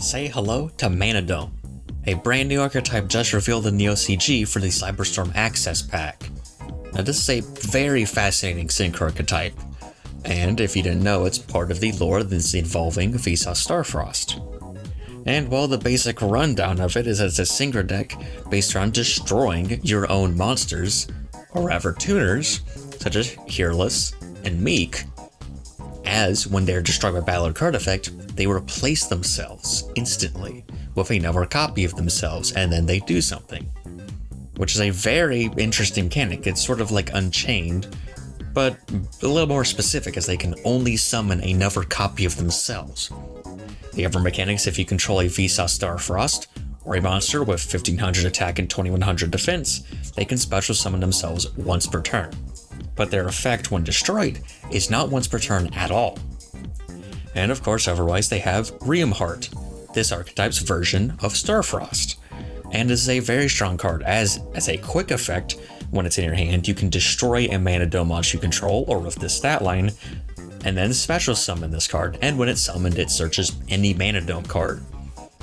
Say hello to Manadome, a brand new archetype just revealed in the OCG for the Cyberstorm Access Pack. Now this is a very fascinating synchro archetype, and if you didn't know, it's part of the lore that's involving Visa Starfrost. And while the basic rundown of it is that it's a synchro deck based around destroying your own monsters, or rather tuners, such as Hearless and Meek, as when they're destroyed by battle or card effect, they replace themselves instantly with another copy of themselves, and then they do something. Which is a very interesting mechanic. It's sort of like Unchained, but a little more specific, as they can only summon another copy of themselves. The other mechanics, if you control a Visa Starfrost, or a monster with 1500 attack and 2100 defense, they can special summon themselves once per turn. But their effect when destroyed is not once per turn at all. And of course, otherwise they have Reinhardt, this archetype's version of Starfrost, and is a very strong card, as a quick effect, when it's in your hand, you can destroy a Manadome monster you control or with this stat line, and then special summon this card, and when it's summoned, it searches any Manadome card.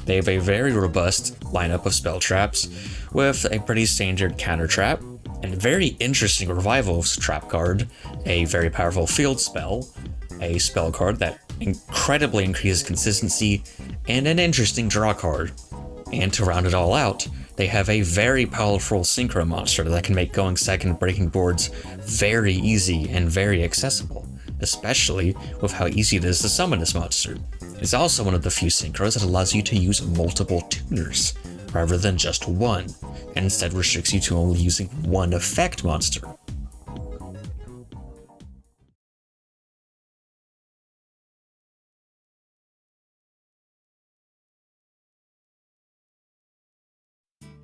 They have a very robust lineup of spell traps, with a pretty standard counter trap, and a very interesting revival trap card, a very powerful field spell, a spell card that incredibly increases consistency, and an interesting draw card. And to round it all out, they have a very powerful synchro monster that can make going second breaking boards very easy and very accessible, especially with how easy it is to summon this monster. It's also one of the few synchros that allows you to use multiple tuners, rather than just one, and instead restricts you to only using one effect monster.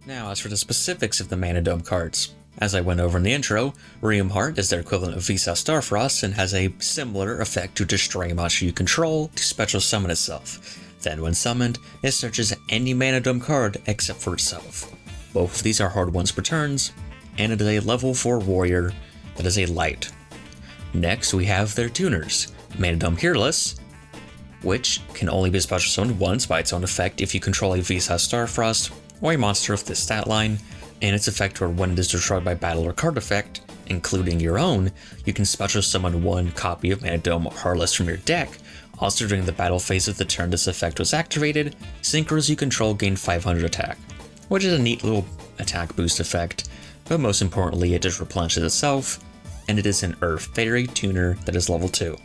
Now, as for the specifics of the Manadome cards, as I went over in the intro, Reinhardt is their equivalent of Visa Starfrost and has a similar effect to destroy a monster you control to special summon itself. Then when summoned, it searches any Manadome card except for itself. Both of these are hard once per turns, and it is a level 4 warrior that is a light. Next we have their tuners, Manadome Hearless, which can only be special summoned once by its own effect if you control a Visa Starfrost or a monster with this stat line, and its effect or when it is destroyed by battle or card effect, including your own, you can special summon one copy of Manadome Hearless from your deck. Also during the battle phase of the turn this effect was activated, synchros you control gain 500 attack, which is a neat little attack boost effect, but most importantly it just replenishes itself, and it is an Earth Fairy tuner that is level 2.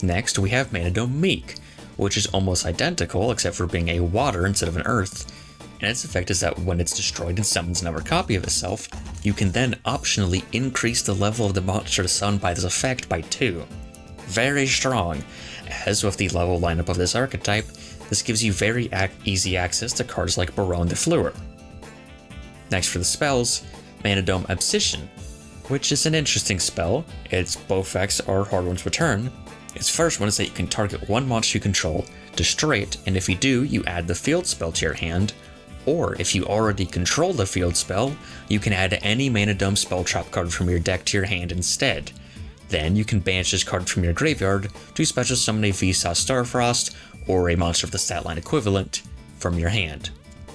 Next we have Manadome Meek, which is almost identical except for being a water instead of an earth, and its effect is that when it's destroyed and summons another copy of itself, you can then optionally increase the level of the monster summoned by this effect by 2. Very strong, as with the level lineup of this archetype, this gives you very easy access to cards like Baronne de Fleur. Next for the spells, Manadome Obsession, which is an interesting spell. Its both effects are hard ones per turn. Its first one is that you can target one monster you control, destroy it, and if you do, you add the field spell to your hand, or if you already control the field spell, you can add any Manadome spell trap card from your deck to your hand instead. Then you can banish this card from your graveyard to special summon a Visa Starfrost or a monster of the stat line equivalent from your hand,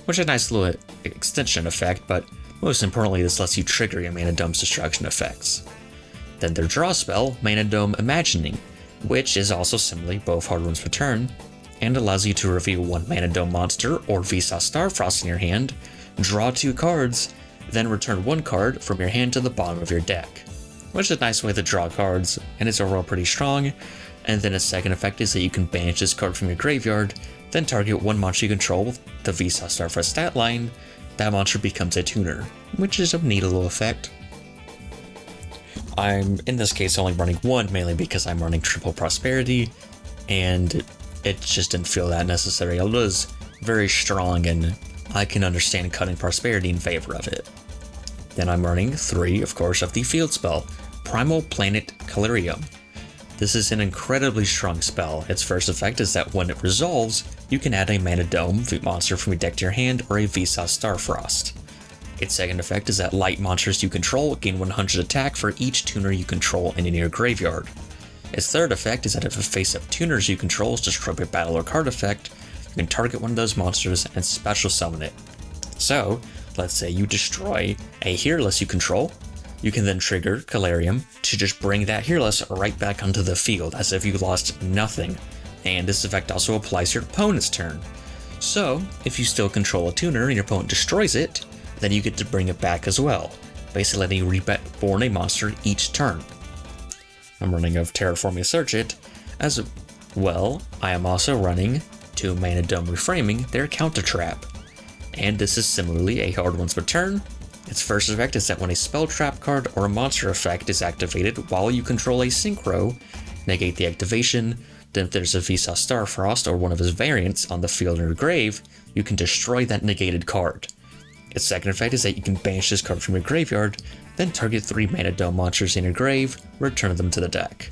which is a nice little extension effect, but most importantly this lets you trigger your Manadome's destruction effects. Then their draw spell, Manadome Imagining, which is also similarly both hard ones per turn, and allows you to reveal one Manadome monster or Visa Starfrost in your hand, draw 2 cards, then return 1 card from your hand to the bottom of your deck, which is a nice way to draw cards, and it's overall pretty strong. And then a second effect is that you can banish this card from your graveyard, then target one monster you control with the Visa Starfrost stat line. That monster becomes a tuner, which is a neat little effect. I'm in this case only running one, mainly because I'm running triple prosperity, and it just didn't feel that necessary. It was very strong, and I can understand cutting prosperity in favor of it. Then I'm running 3, of course, of the field spell, Primal Planet Calirium. This is an incredibly strong spell. Its first effect is that when it resolves, you can add a Manadome monster from your deck to your hand or a Visa Starfrost. Its second effect is that light monsters you control gain 100 attack for each tuner you control and in your graveyard. Its third effect is that if a face-up tuners you control is destroyed by battle or card effect, can target one of those monsters and special summon it. So, let's say you destroy a Hearless you control, you can then trigger Calarium to just bring that Hearless right back onto the field as if you lost nothing, and this effect also applies to your opponent's turn. So, if you still control a tuner and your opponent destroys it, then you get to bring it back as well, basically letting you reborn a monster each turn. I'm running of Terraforming Search It. As well, I am also running 2 Manadome Reframing their Counter Trap, and this is similarly a hard once per turn. Its first effect is that when a spell trap card or a monster effect is activated while you control a synchro, negate the activation. Then if there's a Vsauce Starfrost or one of his variants on the field or your grave, you can destroy that negated card. Its second effect is that you can banish this card from your graveyard, then target 3 Manadome monsters in your grave, return them to the deck.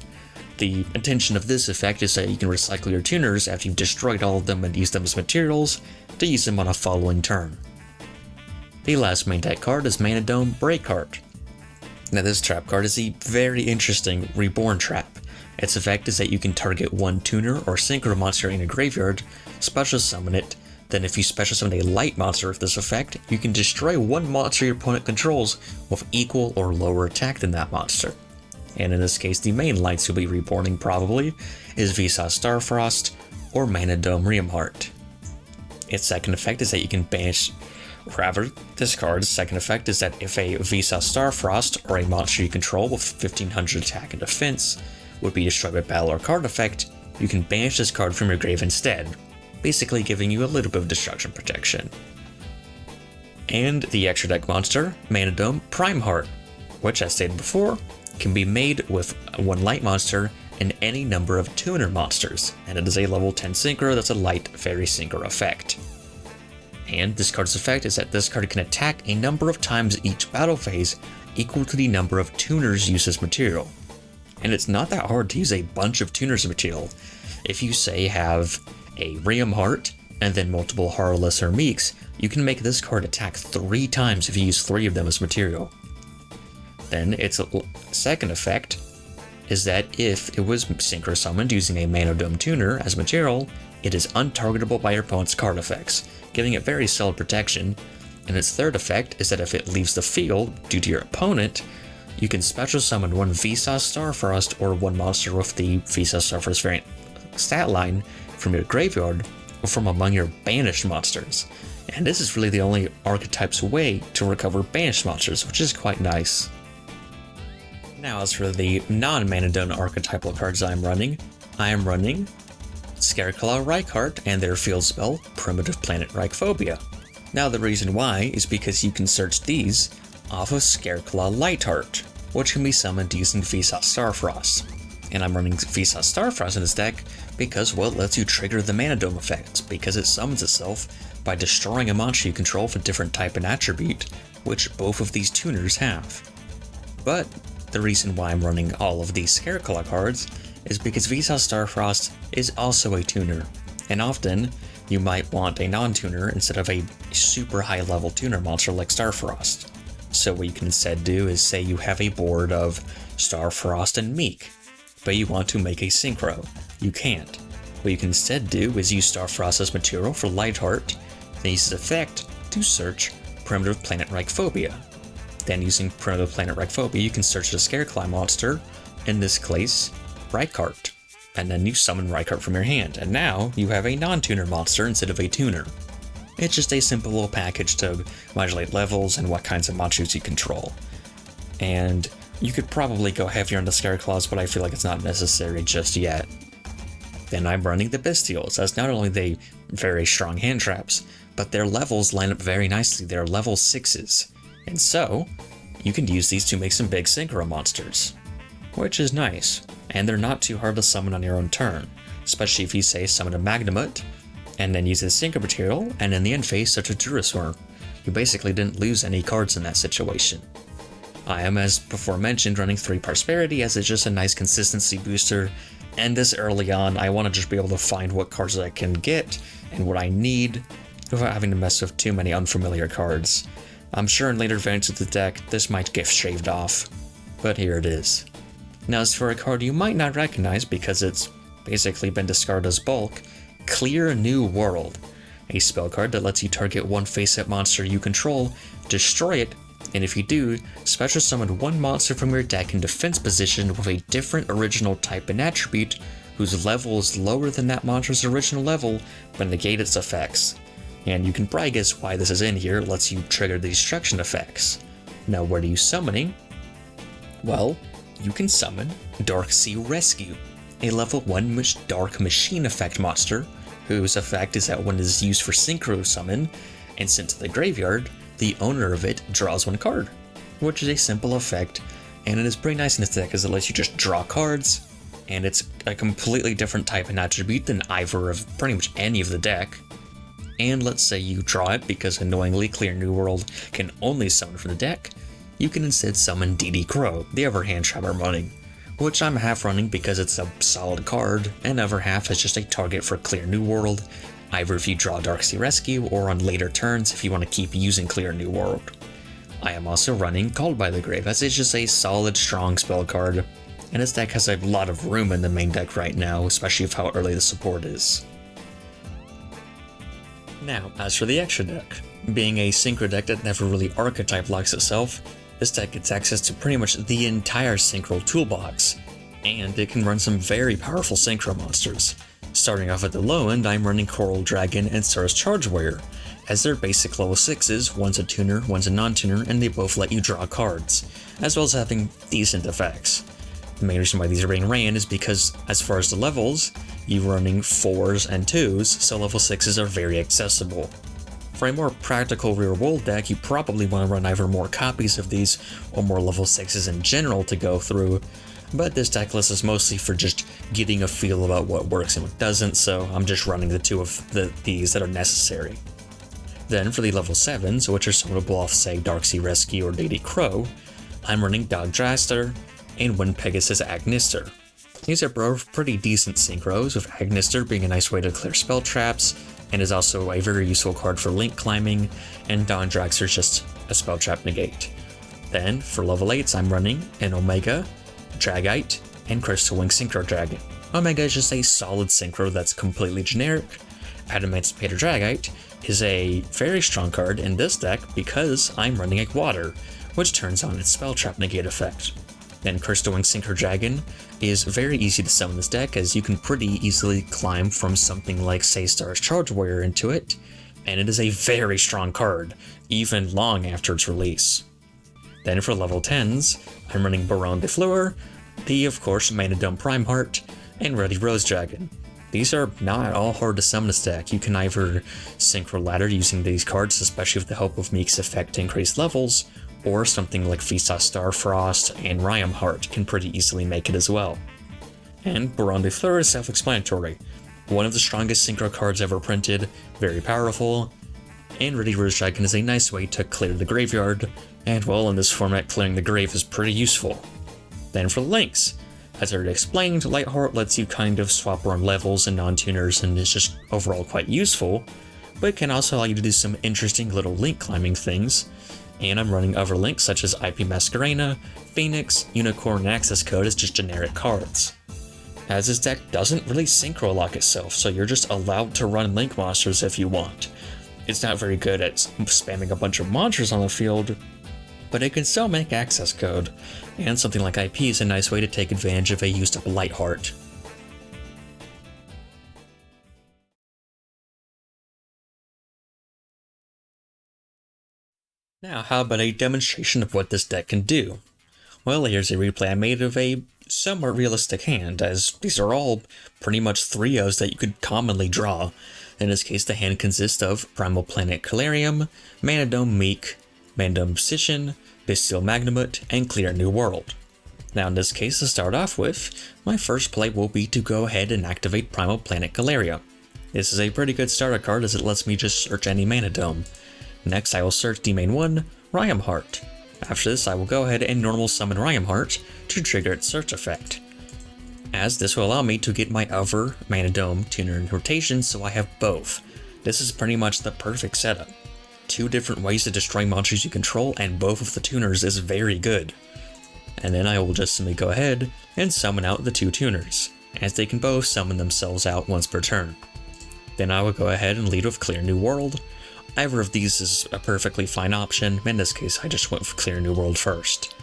The intention of this effect is that you can recycle your tuners after you've destroyed all of them and used them as materials to use them on a following turn. The last main deck card is Manadome Break Card. Now this trap card is a very interesting reborn trap. Its effect is that you can target 1 tuner or synchro monster in a graveyard, special summon it, then if you special summon a light monster with this effect, you can destroy 1 monster your opponent controls with equal or lower attack than that monster. And in this case, the main lights you'll be reborning probably is Vsauce Starfrost or Manadome Reamheart. Its second effect is that you can banish this card's second effect is that if a Vsauce Starfrost or a monster you control with 1500 attack and defense would be destroyed by battle or card effect, you can banish this card from your grave instead, basically giving you a little bit of destruction protection. And the extra deck monster, Manadome Primeheart, which as stated before, can be made with 1 light monster and any number of tuner monsters, and it is a level 10 synchro that's a light fairy synchro effect. And this card's effect is that this card can attack a number of times each battle phase equal to the number of tuners used as material. And it's not that hard to use a bunch of tuners material. If you say have a Reamheart and then multiple Heartless or Meeks, you can make this card attack 3 times if you use 3 of them as material. Then its second effect is that if it was synchro summoned using a Manadome tuner as material, it is untargetable by your opponent's card effects, giving it very solid protection. And its third effect is that if it leaves the field due to your opponent, you can special summon 1 Vsauce Starfrost or 1 monster with the Vsauce Starfrost variant stat line from your graveyard or from among your banished monsters. And this is really the only archetype's way to recover banished monsters, which is quite nice. Now as for the non-Manadome archetypal cards I am running Scareclaw Rykart and their field spell, Primitive Planet Rykophobia. Now the reason why is because you can search these off of Scareclaw Lightheart, which can be summoned using Vsauce Starfrost. And I'm running Vsauce Starfrost in this deck because, well, it lets you trigger the Manadome effect, because it summons itself by destroying a monster you control of a different type and attribute, which both of these tuners have. But the reason why I'm running all of these Scareclaw cards is because Vsauce Starfrost is also a tuner, and often you might want a non-tuner instead of a super high level tuner monster like Starfrost. So what you can instead do is say you have a board of Starfrost and Meek, but you want to make a synchro. You can't. What you can instead do is use Starfrost as material for Lightheart, then use its effect to search Primitive Planet Rykophobia. Then using Primitive Planet Rykophobia, you can search the Scareclaw monster, in this case, Rykart, and then you summon Rykart from your hand, and now you have a non-tuner monster instead of a tuner. It's just a simple little package to modulate levels and what kinds of monsters you control. And you could probably go heavier on the Scareclaws, but I feel like it's not necessary just yet. Then I'm running the Bestials, as not only they very strong hand traps, but their levels line up very nicely. They're level 6s, and so you can use these to make some big synchro monsters, which is nice. And they're not too hard to summon on your own turn, especially if you say summon a Magnemite, and then use a synchro material, and in the end phase such a Durosaur. You basically didn't lose any cards in that situation. I am, as before mentioned, running 3 Prosperity as it's just a nice consistency booster, and this early on I want to just be able to find what cards I can get and what I need without having to mess with too many unfamiliar cards. I'm sure in later variants of the deck this might get shaved off, but here it is. Now as for a card you might not recognize because it's basically been discarded as bulk, Clear New World, a spell card that lets you target one face-up monster you control, destroy it, and if you do, special summon one monster from your deck in defense position with a different original type and attribute whose level is lower than that monster's original level, but negate its effects. And you can probably guess why this is in here. It lets you trigger the destruction effects. Now what are you summoning? Well, you can summon Darksea Rescue, a level 1 Dark Machine effect monster, whose effect is that when it is used for synchro summon and sent to the graveyard, the owner of it draws one card, which is a simple effect, and it is pretty nice in this deck as it lets you just draw cards, and it's a completely different type and attribute than either of pretty much any of the deck. And let's say you draw it because annoyingly Clear New World can only summon from the deck, you can instead summon DD Crow, the other hand trap I'm running, which I'm half running because it's a solid card, and other half is just a target for Clear New World, either if you draw Darksea Rescue or on later turns if you want to keep using Clear New World. I am also running Called by the Grave as it's just a solid strong spell card, and this deck has a lot of room in the main deck right now, especially with how early the support is. Now, as for the extra deck, being a synchro deck that never really archetype locks itself, this deck gets access to pretty much the entire synchro toolbox, and it can run some very powerful synchro monsters. Starting off at the low end, I'm running Coral Dragon and Stars Charge Warrior, as they're basic level 6s, one's a tuner, one's a non-tuner, and they both let you draw cards, as well as having decent effects. The main reason why these are being ran is because, as far as the levels, you're running 4s and 2s, so level 6s are very accessible. For a more practical real world deck, you probably want to run either more copies of these or more level 6s in general to go through, but this deck list is mostly for just getting a feel about what works and what doesn't, so I'm just running the two of these that are necessary. Then for the level 7s, which are summonable off say Darksea Rescue or DD Crow, I'm running Dog Draster and Wind Pegasus Agnister. These are both pretty decent synchros, with Agnister being a nice way to clear spell traps, and is also a very useful card for link climbing, and Dawn Draxter is just a spell trap negate. Then, for level 8s, I'm running an Omega, Dragite, and Crystal Wing Synchro Dragon. Omega is just a solid synchro that's completely generic. Adamancipator Dragite is a very strong card in this deck because I'm running a Water, which turns on its spell trap negate effect. Then Crystal Wing Synchro Dragon is very easy to summon this deck, as you can pretty easily climb from something like say Stars Charge Warrior into it, and it is a very strong card, even long after its release. Then for level 10s, I'm running Baronne de Fleur, the of course Manadome Prime Heart, and Ruddy Rose Dragon. These are not all hard to summon this deck. You can either Synchro Ladder using these cards, especially with the help of Meek's effect to increase levels, or something like Visa Starfrost and Ryam Heart can pretty easily make it as well. And Baronne de Fleur is self-explanatory. One of the strongest synchro cards ever printed, very powerful, and Ruddy Rose Dragon is a nice way to clear the graveyard, and well, in this format clearing the grave is pretty useful. Then for the links, as I already explained, Lightheart lets you kind of swap around levels and non-tuners and is just overall quite useful, but it can also allow you to do some interesting little link climbing things, and I'm running other links such as IP Masquerena, Phoenix, Unicorn, and Access Code as just generic cards. As this deck doesn't really synchro lock itself, so you're just allowed to run link monsters if you want. It's not very good at spamming a bunch of monsters on the field, but it can still make Access Code, and something like IP is a nice way to take advantage of a used up Lightheart. Now, how about a demonstration of what this deck can do? Well, here's a replay I made of a somewhat realistic hand, as these are all pretty much 3-0s that you could commonly draw. In this case, the hand consists of Primal Planet Calarium, Manadome Meek, Manadome Position, Bestial Magnamut, and Clear New World. Now in this case, to start off with, my first play will be to go ahead and activate Primal Planet Calarium. This is a pretty good starter card as it lets me just search any Manadome. Next, I will search D-Main 1, Ryam Heart. After this, I will go ahead and normal summon Ryam Heart to trigger its search effect, as this will allow me to get my other Manadome tuner in rotation, so I have both. This is pretty much the perfect setup. 2 different ways to destroy monsters you control, and both of the tuners is very good. And then I will just simply go ahead and summon out the 2 tuners, as they can both summon themselves out once per turn. Then I will go ahead and lead with Clear New World. Either of these is a perfectly fine option, in this case I just went with Clear New World first.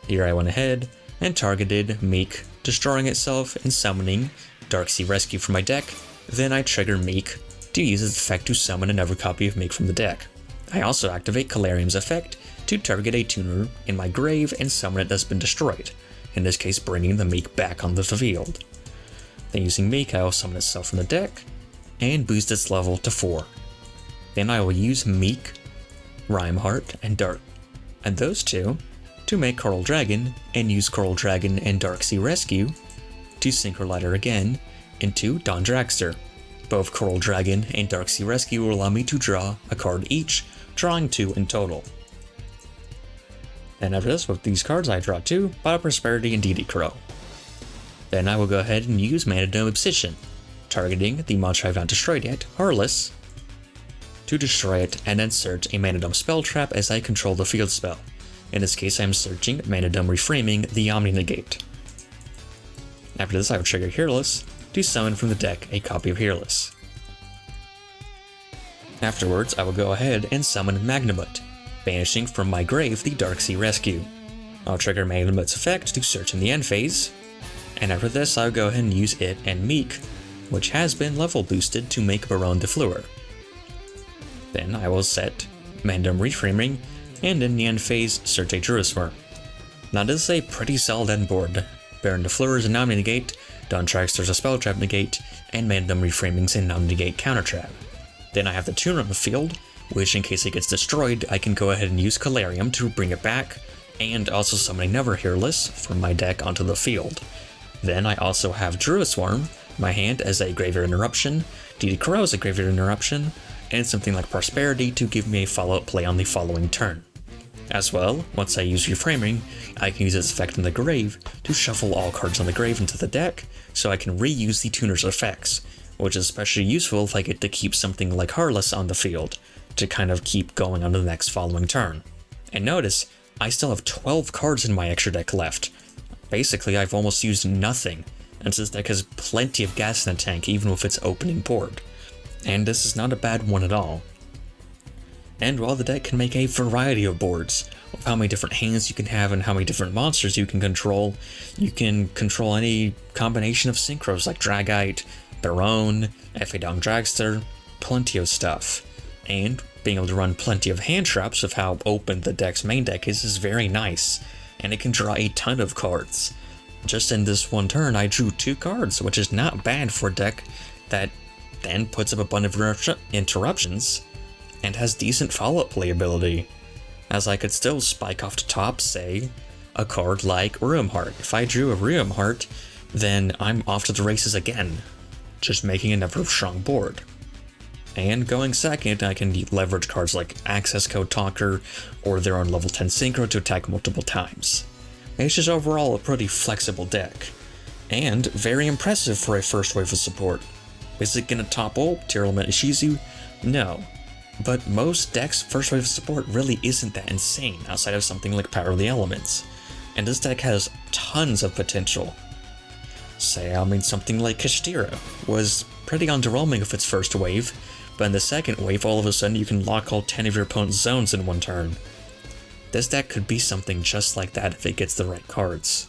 Here I went ahead and targeted Meek, destroying itself and summoning Darksea Rescue from my deck. Then I trigger Meek to use its effect to summon another copy of Meek from the deck. I also activate Calarium's effect to target a tuner in my grave and summon it that's been destroyed, in this case bringing the Meek back onto the field. Then using Meek I will summon itself from the deck and boost its level to 4. Then I will use Meek, Rhymeheart, and Dart, and those two to make Coral Dragon, and use Coral Dragon and Darksea Rescue to Synchro again into Dawn Dragster. Both Coral Dragon and Darksea Rescue will allow me to draw a card each, drawing 2 in total. And after this, with these cards I draw 2, Bottle Prosperity and DD Crow. Then I will go ahead and use Manadome Obsession, targeting the monster I have not destroyed yet, Heartless, to destroy it and then search a Manadome spell trap as I control the field spell. In this case I am searching Manadome Reframing the Omni Negate. After this I will trigger Hearless to summon from the deck a copy of Hearless. Afterwards I will go ahead and summon Magnamut, banishing from my grave the Darksea Rescue. I'll trigger Magnamut's effect to search in the end phase, and after this I'll go ahead and use it and Meek, which has been level boosted to make Baronne de Fleur. Then I will set Manadome Reframing, and in the end phase search a Druisworm. Now this is a pretty solid end board. Baron de Fleur is a Omni Negate, Dawn Dragster is a Spell Trap Negate, and Manadome Reframing is an Omni Negate Counter Trap. Then I have the tuner on the field, which in case it gets destroyed I can go ahead and use Calarium to bring it back, and also summon another Hearless from my deck onto the field. Then I also have Druisworm in my hand as a Graveyard Interruption, DD Crow as a Graveyard Interruption, and something like Prosperity to give me a follow-up play on the following turn. As well, once I use Reframing, I can use its effect in the grave to shuffle all cards on the grave into the deck, so I can reuse the tuner's effects, which is especially useful if I get to keep something like Heartless on the field, to kind of keep going on to the next following turn. And notice, I still have 12 cards in my extra deck left. Basically, I've almost used nothing, and this deck has plenty of gas in the tank even with its opening board. And this is not a bad one at all. And while the deck can make a variety of boards, of how many different hands you can have and how many different monsters you can control any combination of synchros like Dragite, Baronne, F.A. Dawn Dragster, plenty of stuff. And being able to run plenty of hand traps with how open the deck's main deck is very nice, and it can draw a ton of cards. Just in this one turn I drew 2 cards, which is not bad for a deck that then puts up a bunch of interruptions and has decent follow-up playability, as I could still spike off the top, say, a card like Rhymeheart. If I drew a Rhymeheart, then I'm off to the races again, just making another strong board. And going second, I can leverage cards like Access Code Talker or their own level 10 Synchro to attack multiple times. It's just overall a pretty flexible deck, and very impressive for a first wave of support. Is it gonna topple Tearlament Ishizu? No. But most decks' first wave of support really isn't that insane outside of something like Power of the Elements, and this deck has tons of potential. Something like Kashtira was pretty underwhelming with its first wave, but in the second wave all of a sudden you can lock all 10 of your opponent's zones in one turn. This deck could be something just like that if it gets the right cards.